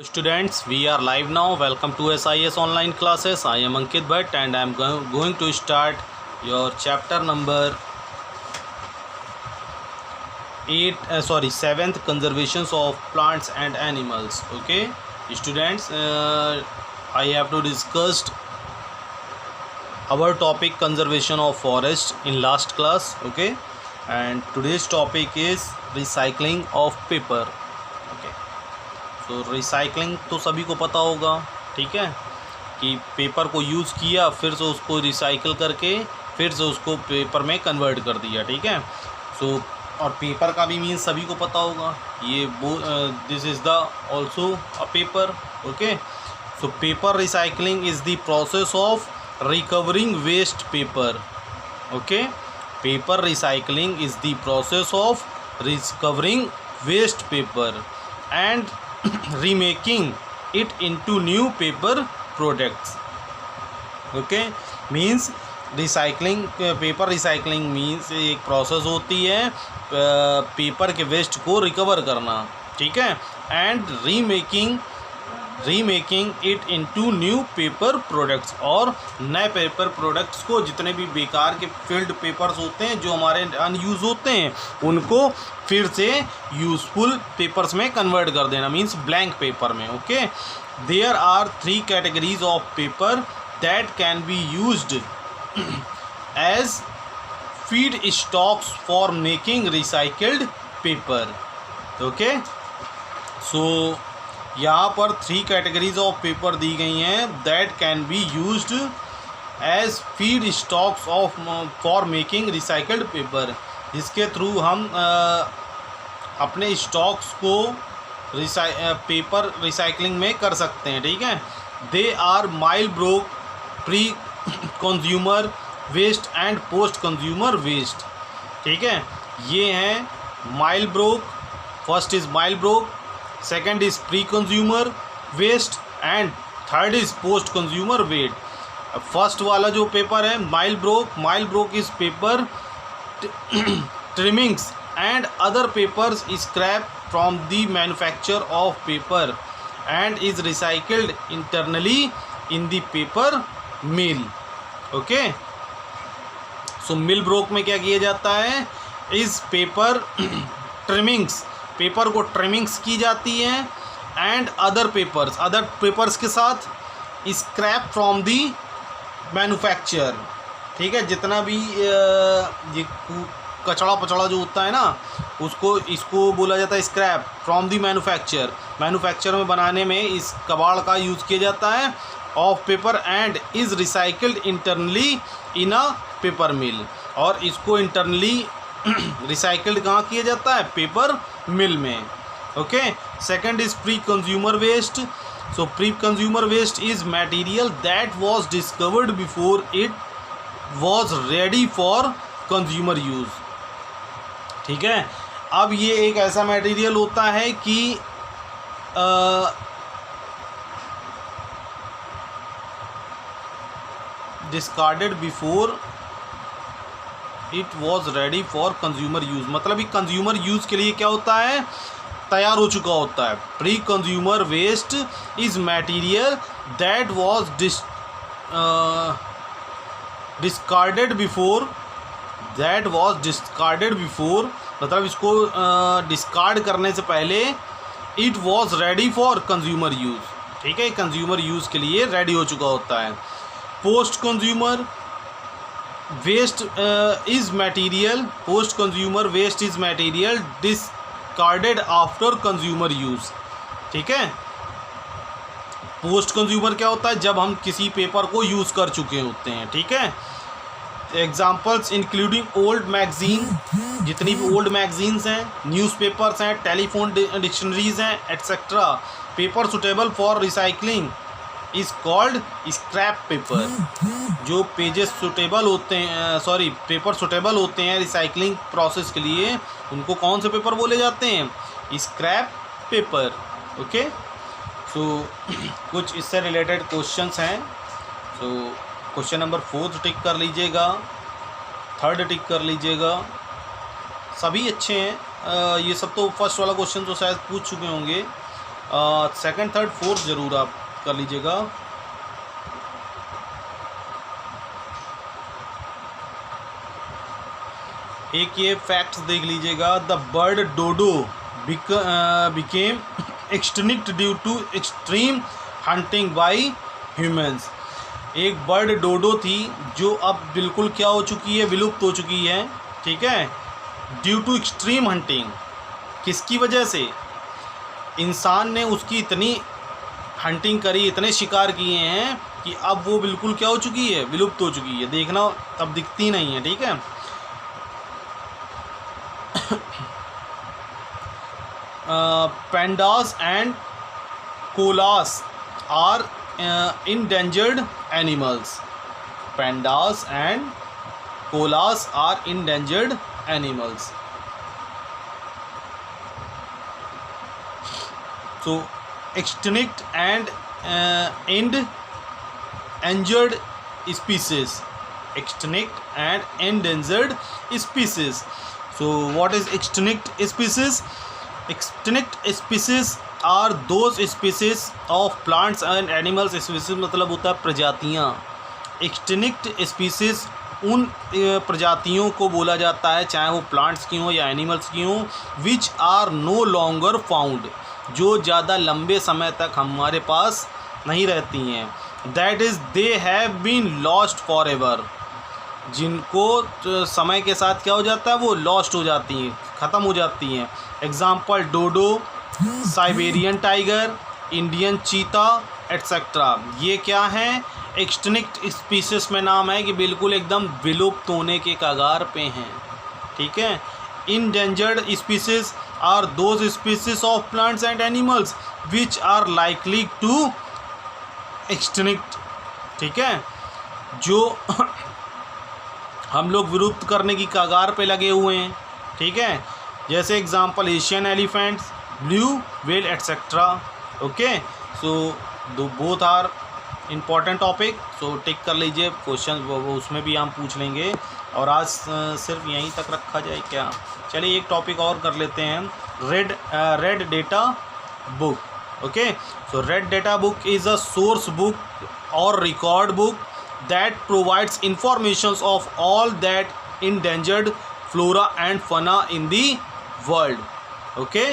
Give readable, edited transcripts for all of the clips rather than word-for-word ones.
Students, we are live now. Welcome to SIS online classes. I am Ankit Bhatt and I am going to start your chapter number 7th, conservations of plants and animals. Okay, students, I have to discuss our topic conservation of forest in last class. Okay, and today's topic is recycling of paper. Okay, तो recycling तो सभी को पता होगा, ठीक है, कि paper को यूज़ किया, फिर से उसको रिसाइकिल करके फिर से उसको पेपर में कन्वर्ट कर दिया, ठीक है। सो और पेपर का भी मीन्स सभी को पता होगा, ये this is the also a paper. Okay, so paper recycling is the process of recovering waste paper. Okay, paper recycling is the process of recovering waste paper and remaking it into new paper products. Okay, means recycling, paper recycling means एक process होती है paper के waste को recover करना, ठीक है, and remaking it into new paper products, और नए पेपर प्रोडक्ट्स को, जितने भी बेकार के फील्ड पेपर्स होते हैं जो हमारे अनयूज होते हैं, उनको फिर से यूज़फुल पेपर्स में कन्वर्ट कर देना, मीन्स ब्लैंक पेपर में। Okay, there are 3 categories of paper that can be used as feed stocks for making recycled paper. Okay, so यहाँ पर 3 कैटेगरीज ऑफ पेपर दी गई हैं that can be used as feed stocks of for making recycled paper, जिसके through हम अपने stocks को paper recycling में कर सकते हैं, ठीक है। They are mill broke, pre consumer waste and post consumer waste, ठीक है। ये हैं mill broke, first is mill broke, second is pre consumer waste and third is post consumer waste. First वाला जो पेपर है mill broke is paper trimmings and other papers scrap from the manufacture of paper and is recycled internally in the paper mill. Okay, so mill broke में क्या किया जाता है, इस paper trimmings, paper को ट्रिमिंग्स की जाती है, एंड अदर पेपर्स के साथ स्क्रैप फ्रॉम दी मैन्युफैक्चर, ठीक है। जितना भी ये कचड़ा पचड़ा जो होता है ना, इसको बोला जाता है स्क्रैप फ्रॉम दी मैन्युफैक्चर में बनाने में इस कबाड़ का यूज़ किया जाता है of paper and is recycled internally in a paper mill, और इसको इंटरनली रिसाइकल्ड कहाँ किया जाता है, पेपर मिल में। Okay, second is pre consumer waste. So pre consumer waste is material that was discovered before it was ready for consumer use, ठीक है। अब ये एक ऐसा मटेरियल होता है कि discarded before it was ready for consumer use, मतलब ये कंज्यूमर यूज़ के लिए क्या होता है, तैयार हो चुका होता है। Pre consumer waste is material that was discarded before, मतलब इसको डिस्कार्ड करने से पहले it was ready for consumer use, ठीक है, कंज्यूमर यूज़ के लिए रेडी हो चुका होता है। Post consumer waste is material discarded after consumer use, ठीक है। पोस्ट कंज्यूमर क्या होता है, जब हम किसी पेपर को यूज़ कर चुके होते हैं, ठीक है। एग्जाम्पल्स इंक्लूडिंग ओल्ड मैगजीन, जितनी भी ओल्ड मैगजीन्स हैं, न्यूज़पेपर्स हैं, टेलीफोन डिक्शनरीज हैं, etcetera. Paper suitable for recycling is called scrap paper. जो पेजेस सुटेबल होते हैं, पेपर सुटेबल होते हैं रिसाइकलिंग प्रोसेस के लिए, उनको कौन से पेपर बोले जाते हैं, स्क्रैप पेपर। ओके, सो कुछ इससे रिलेटेड क्वेश्चंस हैं। सो क्वेश्चन नंबर 4 टिक कर लीजिएगा, 3rd टिक कर लीजिएगा, सभी अच्छे हैं। ये सब तो फर्स्ट वाला क्वेश्चन तो शायद पूछ चुके होंगे, सेकंड थर्ड फोर्थ ज़रूर आप कर लीजिएगा। एक ये फैक्ट्स देख लीजिएगा, the bird dodo became extinct due to extreme hunting by humans. एक बर्ड डोडो थी जो अब बिल्कुल क्या हो चुकी है, विलुप्त हो चुकी है, ठीक है, ड्यू टू एक्सट्रीम हंटिंग। किसकी वजह से? इंसान ने उसकी इतनी हंटिंग करी, इतने शिकार किए हैं कि अब वो बिल्कुल क्या हो चुकी है, विलुप्त हो चुकी है, देखना अब दिखती नहीं है, ठीक है। pandas and koalas are endangered animals. Pandas and koalas are endangered animals. So extinct and endangered species. Extinct and endangered species. So what is extinct species? Extinct species are those species of plants and animals. species मतलब होता है प्रजातियाँ। extinct species उन प्रजातियों को बोला जाता है, चाहे वो प्लांट्स की हों या एनिमल्स की हों, which are no longer found, जो ज़्यादा लंबे समय तक हमारे पास नहीं रहती हैं। that is they have been lost forever, जिनको समय के साथ क्या हो जाता है, वो लॉस्ट हो जाती हैं, ख़त्म हो जाती हैं। एग्ज़ाम्पल डोडो, साइबेरियन टाइगर, इंडियन चीता एट्सेट्रा। ये क्या हैं? एक्सटिंक्ट स्पीसीज में नाम है कि बिल्कुल एकदम विलुप्त होने के कगार पे हैं, ठीक है। Endangered species are those species of plants and animals which are likely to extinct, ठीक है, जो हम लोग विलुप्त करने की कगार पे लगे हुए हैं, ठीक है। जैसे example Asian elephants, blue whale etcetera. Okay, so दो both are important topic, so tick कर लीजिए। क्वेश्चन वो उसमें भी हम पूछ लेंगे। और आज सिर्फ यहीं तक रखा जाए क्या? चलिए एक टॉपिक और कर लेते हैं, red data book. Okay, so red data book is a source book और record book that provides informations of all that endangered flora and fauna in the world. Okay,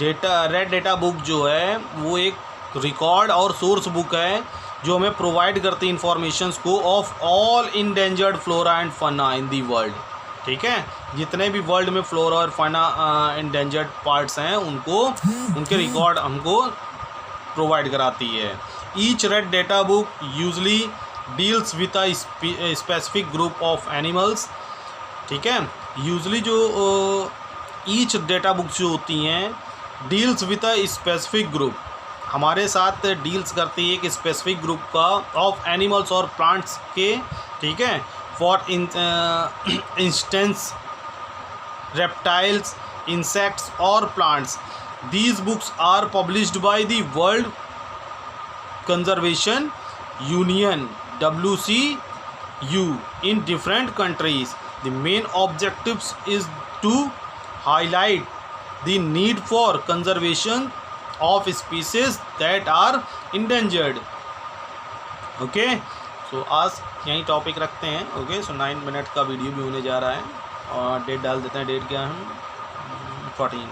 red data book जो है वो एक record और source book है जो हमें provide करती है इंफॉर्मेशंस को of all endangered flora and fauna in the world, ठीक है। जितने भी वर्ल्ड में फ्लोरा और फना इंडेंजर्ड पार्ट्स हैं उनको, उनके रिकॉर्ड हमको प्रोवाइड कराती है। Each red data book usually deals with a specific group of animals, ठीक है। यूजली जो ईच डेटा बुक्स जो होती हैं deals with a specific group, हमारे साथ डील्स करती है एक स्पेसिफिक ग्रुप का ऑफ एनिमल्स और प्लांट्स के, ठीक है। फॉर इंस्टेंस रेप्टाइल्स, इंसेक्ट्स और plants. These books are published by the world conservation union WCU in different countries. The main objectives is to highlight the need for conservation of species that are endangered. Okay, so आज यही topic रखते हैं। Okay, सो 9 minute का video भी होने जा रहा है और डेट डाल देते हैं। डेट क्या है? 14।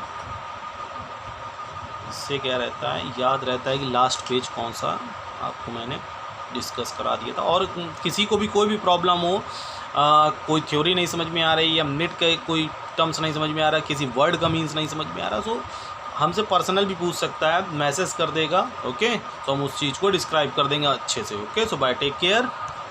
इससे क्या रहता है, याद रहता है कि लास्ट पेज कौन सा आपको मैंने डिस्कस करा दिया था। और किसी को भी कोई भी प्रॉब्लम हो, कोई थ्योरी नहीं समझ में आ रही या मिनट का कोई टर्म्स नहीं समझ में आ रहा, किसी वर्ड का मीन्स नहीं समझ में आ रहा, सो हमसे पर्सनल भी पूछ सकता है, मैसेज कर देगा। ओके, तो हम उस चीज़ को डिस्क्राइब कर देंगे अच्छे से। ओके, सो बाय, टेक केयर।